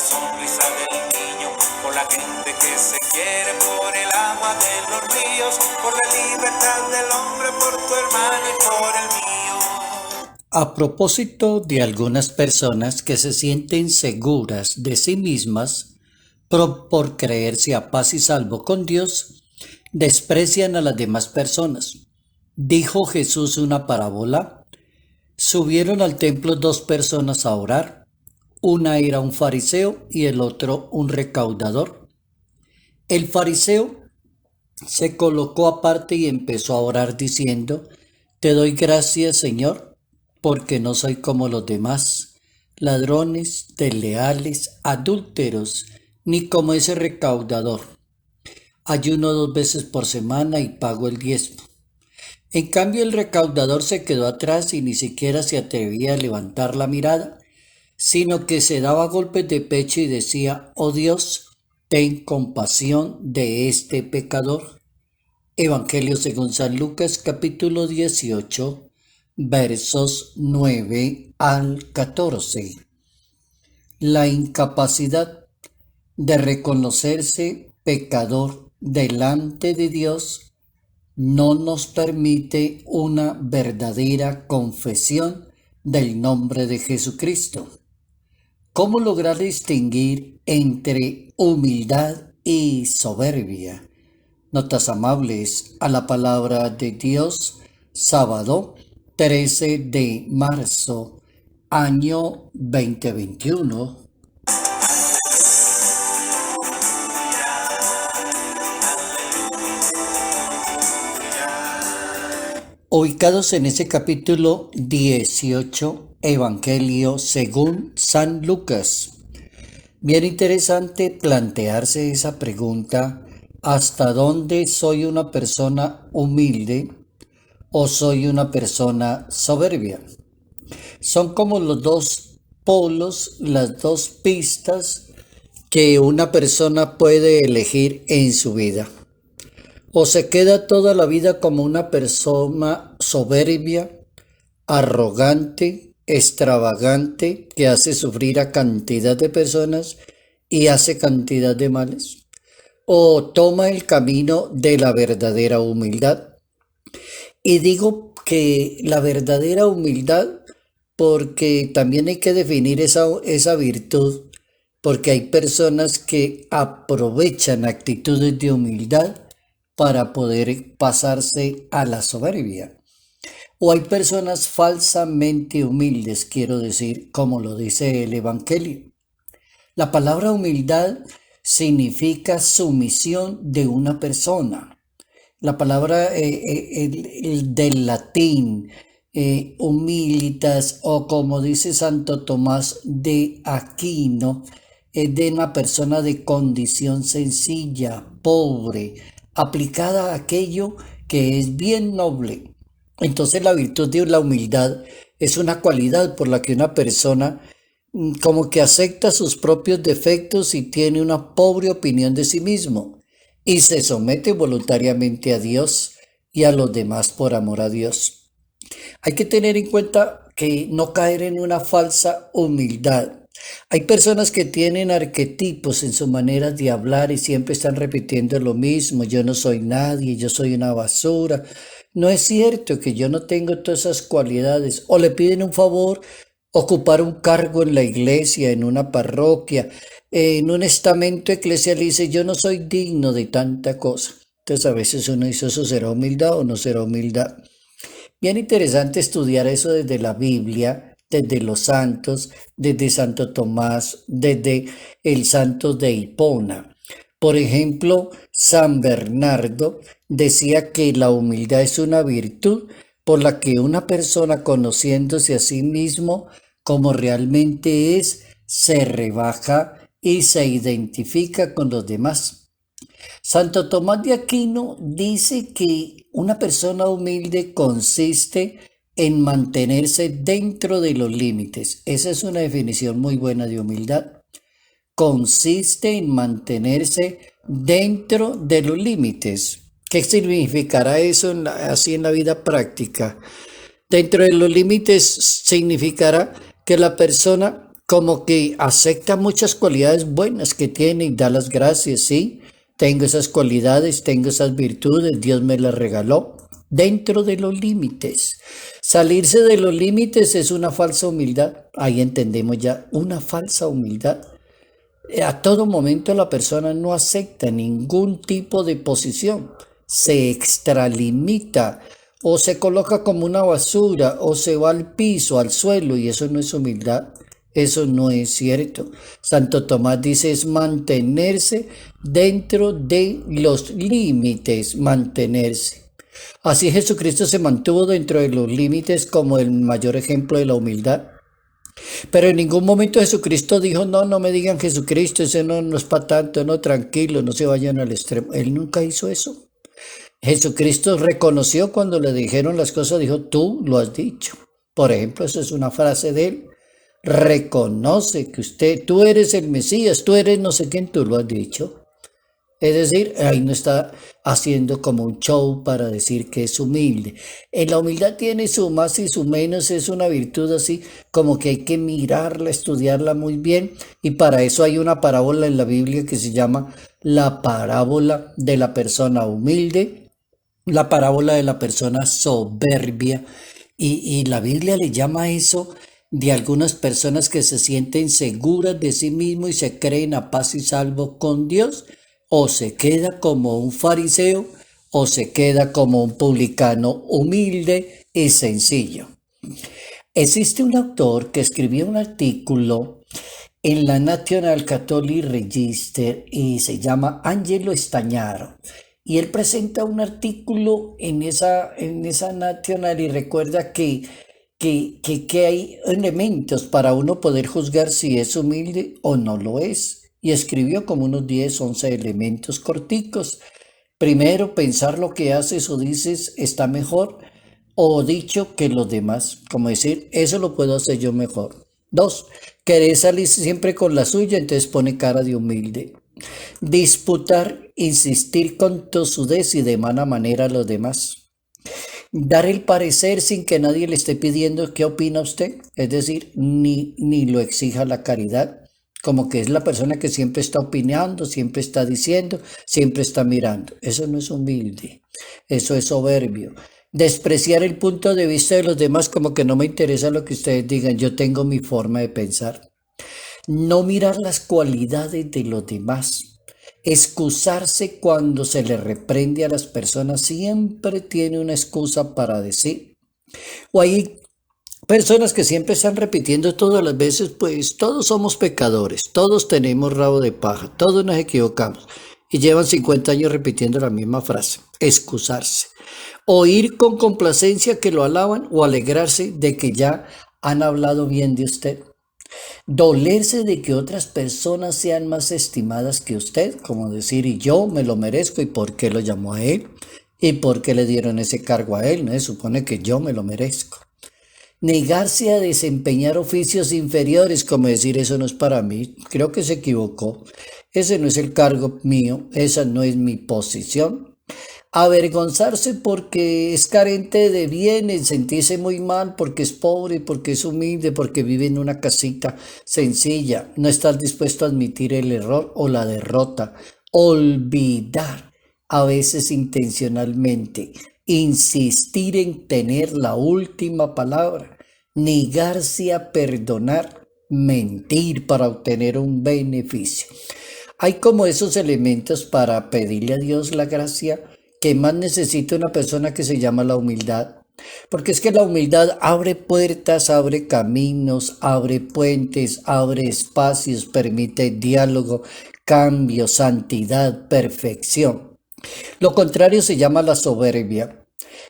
sonrisa del niño, por la gente que se quiere, por el agua de los ríos, por la libertad del hombre, por tu hermano y por el mío. A propósito de algunas personas que se sienten seguras de sí mismas por creerse a paz y salvo con Dios, desprecian a las demás personas. Dijo Jesús una parábola. Subieron al templo dos personas a orar. Una era un fariseo y el otro un recaudador. El fariseo se colocó aparte y empezó a orar diciendo: Te doy gracias, Señor, porque no soy como los demás, ladrones, desleales, adúlteros, ni como ese recaudador. Ayuno 2 veces por semana y pago el diezmo. En cambio, el recaudador se quedó atrás y ni siquiera se atrevía a levantar la mirada, sino que se daba golpes de pecho y decía: Oh Dios, ten compasión de este pecador. Evangelio según San Lucas, capítulo 18, versos 9 al 14. La incapacidad de reconocerse pecador delante de Dios no nos permite una verdadera confesión del nombre de Jesucristo. ¿Cómo lograr distinguir entre humildad y soberbia? Notas amables a la palabra de Dios, sábado 13 de marzo, año 2021. Ubicados en ese capítulo 18, Evangelio según San Lucas. Bien interesante plantearse esa pregunta: ¿hasta dónde soy una persona humilde o soy una persona soberbia? Son como los dos polos, las dos pistas que una persona puede elegir en su vida. O se queda toda la vida como una persona soberbia, arrogante, extravagante, que hace sufrir a cantidad de personas y hace cantidad de males. O toma el camino de la verdadera humildad. Y digo que la verdadera humildad porque también hay que definir esa virtud, porque hay personas que aprovechan actitudes de humildad para poder pasarse a la soberbia. O hay personas falsamente humildes, quiero decir, como lo dice el Evangelio. La palabra humildad significa sumisión de una persona. La palabra del latín, humilitas, o como dice Santo Tomás de Aquino, es de una persona de condición sencilla, pobre, aplicada a aquello que es bien noble. Entonces la virtud de la humildad es una cualidad por la que una persona como que acepta sus propios defectos y tiene una pobre opinión de sí mismo y se somete voluntariamente a Dios y a los demás por amor a Dios. Hay que tener en cuenta que no caer en una falsa humildad. Hay personas que tienen arquetipos en su manera de hablar y siempre están repitiendo lo mismo: yo no soy nadie, yo soy una basura. No es cierto que yo no tengo todas esas cualidades. O le piden un favor, ocupar un cargo en la iglesia, en una parroquia, en un estamento eclesial, y dice: yo no soy digno de tanta cosa. Entonces a veces uno dice: ¿eso será humildad o no será humildad? Bien interesante estudiar eso desde la Biblia, desde los santos, desde Santo Tomás, desde el santo de Hipona. Por ejemplo, San Bernardo decía que la humildad es una virtud por la que una persona, conociéndose a sí mismo como realmente es, se rebaja y se identifica con los demás. Santo Tomás de Aquino dice que una persona humilde consiste en mantenerse dentro de los límites. Esa es una definición muy buena de humildad. Consiste en mantenerse dentro de los límites. ¿Qué significará eso así en la vida práctica? Dentro de los límites significará que la persona como que acepta muchas cualidades buenas que tiene y da las gracias, ¿sí? Tengo esas cualidades, tengo esas virtudes, Dios me las regaló dentro de los límites. Salirse de los límites es una falsa humildad. Ahí entendemos ya una falsa humildad. A todo momento la persona no acepta ningún tipo de posición, se extralimita o se coloca como una basura o se va al piso, al suelo, y eso no es humildad, eso no es cierto. Santo Tomás dice es mantenerse dentro de los límites, mantenerse. Así Jesucristo se mantuvo dentro de los límites como el mayor ejemplo de la humildad. Pero en ningún momento Jesucristo dijo, no, no me digan Jesucristo, ese no, no es para tanto, no, tranquilo, no se vayan al extremo. Él nunca hizo eso. Jesucristo reconoció cuando le dijeron las cosas, dijo, tú lo has dicho. Por ejemplo, esa es una frase de él. Reconoce que tú eres el Mesías, tú eres no sé quién, tú lo has dicho. Es decir, ahí no está haciendo como un show para decir que es humilde. En la humildad tiene su más y su menos, es una virtud así como que hay que mirarla, estudiarla muy bien, y para eso hay una parábola en la Biblia que se llama la parábola de la persona humilde, la parábola de la persona soberbia, y la Biblia le llama eso de algunas personas que se sienten seguras de sí mismos y se creen a paz y salvo con Dios. O se queda como un fariseo o se queda como un publicano humilde y sencillo. Existe un autor que escribió un artículo en la National Catholic Register y se llama Angelo Stagnaro. Y él presenta un artículo en esa National y recuerda que hay elementos para uno poder juzgar si es humilde o no lo es. Y escribió como unos 10, 11 elementos corticos. Primero, pensar lo que haces o dices está mejor o dicho que los demás. Como decir, eso lo puedo hacer yo mejor. 2, querer salir siempre con la suya, entonces pone cara de humilde. Disputar, insistir con tosudez y de mala manera a los demás. Dar el parecer sin que nadie le esté pidiendo qué opina usted. Es decir, ni lo exija la caridad. Como que es la persona que siempre está opinando, siempre está diciendo, siempre está mirando. Eso no es humilde, eso es soberbio. Despreciar el punto de vista de los demás como que no me interesa lo que ustedes digan, yo tengo mi forma de pensar. No mirar las cualidades de los demás. Excusarse cuando se le reprende a las personas, siempre tiene una excusa para decir. O hay personas que siempre están repitiendo todas las veces, pues todos somos pecadores, todos tenemos rabo de paja, todos nos equivocamos. Y llevan 50 años repitiendo la misma frase, excusarse. Oír con complacencia que lo alaban o alegrarse de que ya han hablado bien de usted. Dolerse de que otras personas sean más estimadas que usted, como decir, y yo me lo merezco, y por qué lo llamó a él, y por qué le dieron ese cargo a él, no se supone que yo me lo merezco. Negarse a desempeñar oficios inferiores, como decir, eso no es para mí, creo que se equivocó, ese no es el cargo mío, esa no es mi posición. Avergonzarse porque es carente de bienes, sentirse muy mal porque es pobre, porque es humilde, porque vive en una casita sencilla, no estar dispuesto a admitir el error o la derrota. Olvidar, a veces intencionalmente, insistir en tener la última palabra, negarse a perdonar, mentir para obtener un beneficio. Hay como esos elementos para pedirle a Dios la gracia que más necesita una persona, que se llama la humildad. Porque es que la humildad abre puertas, abre caminos, abre puentes, abre espacios, permite diálogo, cambio, santidad, perfección. Lo contrario se llama la soberbia.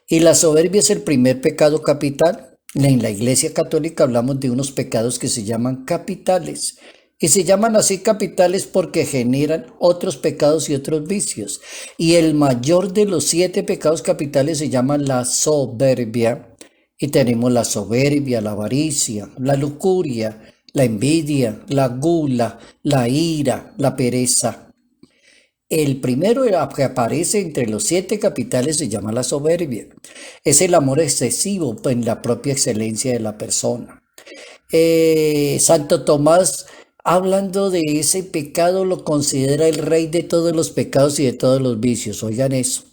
Y la soberbia es el primer pecado capital. En la Iglesia Católica hablamos de unos pecados que se llaman capitales. Y se llaman así capitales porque generan otros pecados y otros vicios. Y el mayor de los 7 pecados capitales se llama la soberbia. Y tenemos la soberbia, la avaricia, la lujuria, la envidia, la gula, la ira, la pereza. El primero que aparece entre los 7 capitales se llama la soberbia. Es el amor excesivo en la propia excelencia de la persona. Santo Tomás, hablando de ese pecado, lo considera el rey de todos los pecados y de todos los vicios. Oigan eso.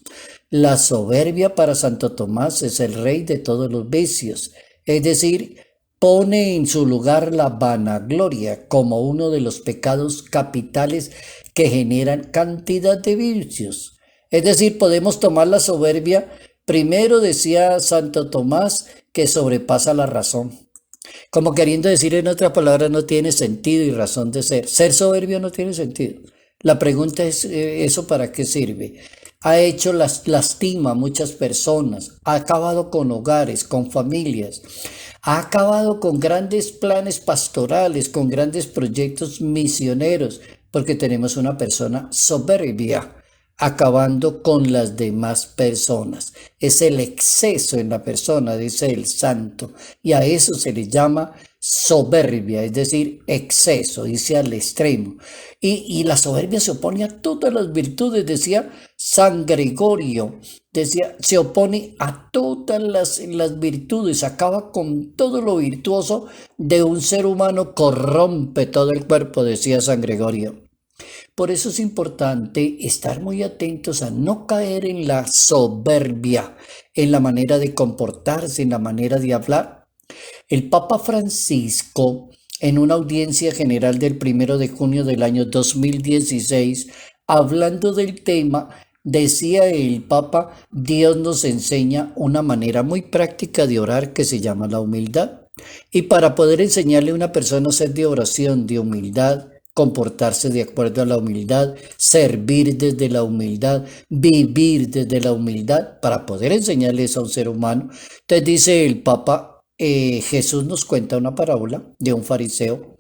La soberbia para Santo Tomás es el rey de todos los vicios. Es decir, pone en su lugar la vanagloria como uno de los pecados capitales que generan cantidad de vicios. Es decir, podemos tomar la soberbia, primero decía Santo Tomás, que sobrepasa la razón. Como queriendo decir en otras palabras, no tiene sentido y razón de ser. Ser soberbio no tiene sentido. La pregunta es, ¿eso para qué sirve? Ha hecho lastima a muchas personas, ha acabado con hogares, con familias, ha acabado con grandes planes pastorales, con grandes proyectos misioneros, porque tenemos una persona soberbia acabando con las demás personas. Es el exceso en la persona, dice el santo, y a eso se le llama soberbia, es decir, exceso, dice al extremo. Y la soberbia se opone a todas las virtudes, decía San Gregorio, decía, se opone a todas las virtudes, acaba con todo lo virtuoso de un ser humano, corrompe todo el cuerpo, decía San Gregorio. Por eso es importante estar muy atentos a no caer en la soberbia, en la manera de comportarse, en la manera de hablar. El Papa Francisco, en una audiencia general del 1 de junio del año 2016, hablando del tema, decía el Papa, Dios nos enseña una manera muy práctica de orar que se llama la humildad. Y para poder enseñarle a una persona a hacer de oración, de humildad, comportarse de acuerdo a la humildad, servir desde la humildad, vivir desde la humildad, para poder enseñarle eso a un ser humano. Entonces dice el Papa, Jesús nos cuenta una parábola de un fariseo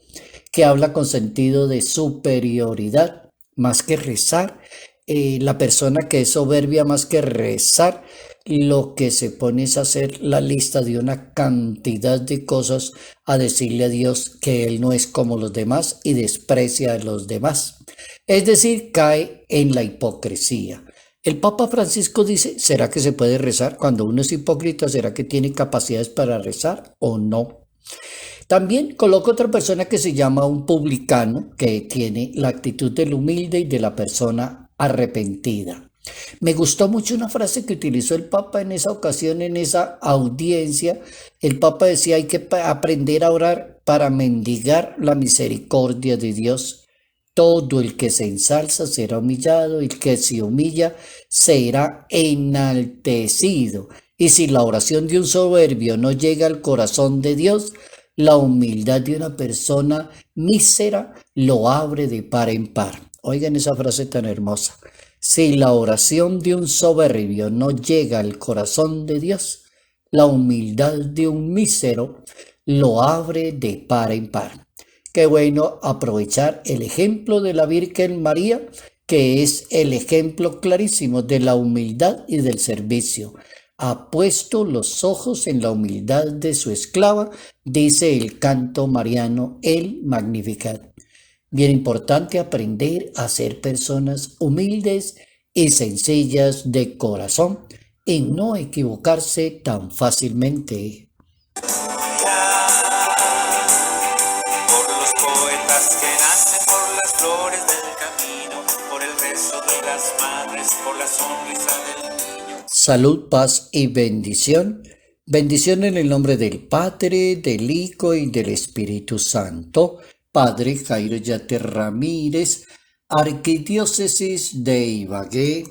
que habla con sentido de superioridad, más que rezar. La persona que es soberbia, más que rezar, lo que se pone es hacer la lista de una cantidad de cosas, a decirle a Dios que Él no es como los demás y desprecia a los demás. Es decir, cae en la hipocresía. El Papa Francisco dice, ¿será que se puede rezar? Cuando uno es hipócrita, ¿será que tiene capacidades para rezar o no? También coloca otra persona que se llama un publicano, que tiene la actitud del humilde y de la persona arrepentida. Me gustó mucho una frase que utilizó el Papa en esa ocasión, en esa audiencia. El Papa decía, hay que aprender a orar para mendigar la misericordia de Dios. Todo el que se ensalza será humillado, y el que se humilla será enaltecido. Y si la oración de un soberbio no llega al corazón de Dios, la humildad de una persona mísera lo abre de par en par. Oigan esa frase tan hermosa. Si la oración de un soberbio no llega al corazón de Dios, la humildad de un mísero lo abre de par en par. Qué bueno aprovechar el ejemplo de la Virgen María, que es el ejemplo clarísimo de la humildad y del servicio. Ha puesto los ojos en la humildad de su esclava, dice el canto mariano, el Magnificat. Bien importante aprender a ser personas humildes y sencillas de corazón y no equivocarse tan fácilmente. Por los poetas que nacen, por las flores del camino, por el beso de las madres, por la sonrisa del niño. Salud, paz y bendición. Bendición en el nombre del Padre, del Hijo y del Espíritu Santo. Padre Jairo Yate Ramírez, Arquidiócesis de Ibagué.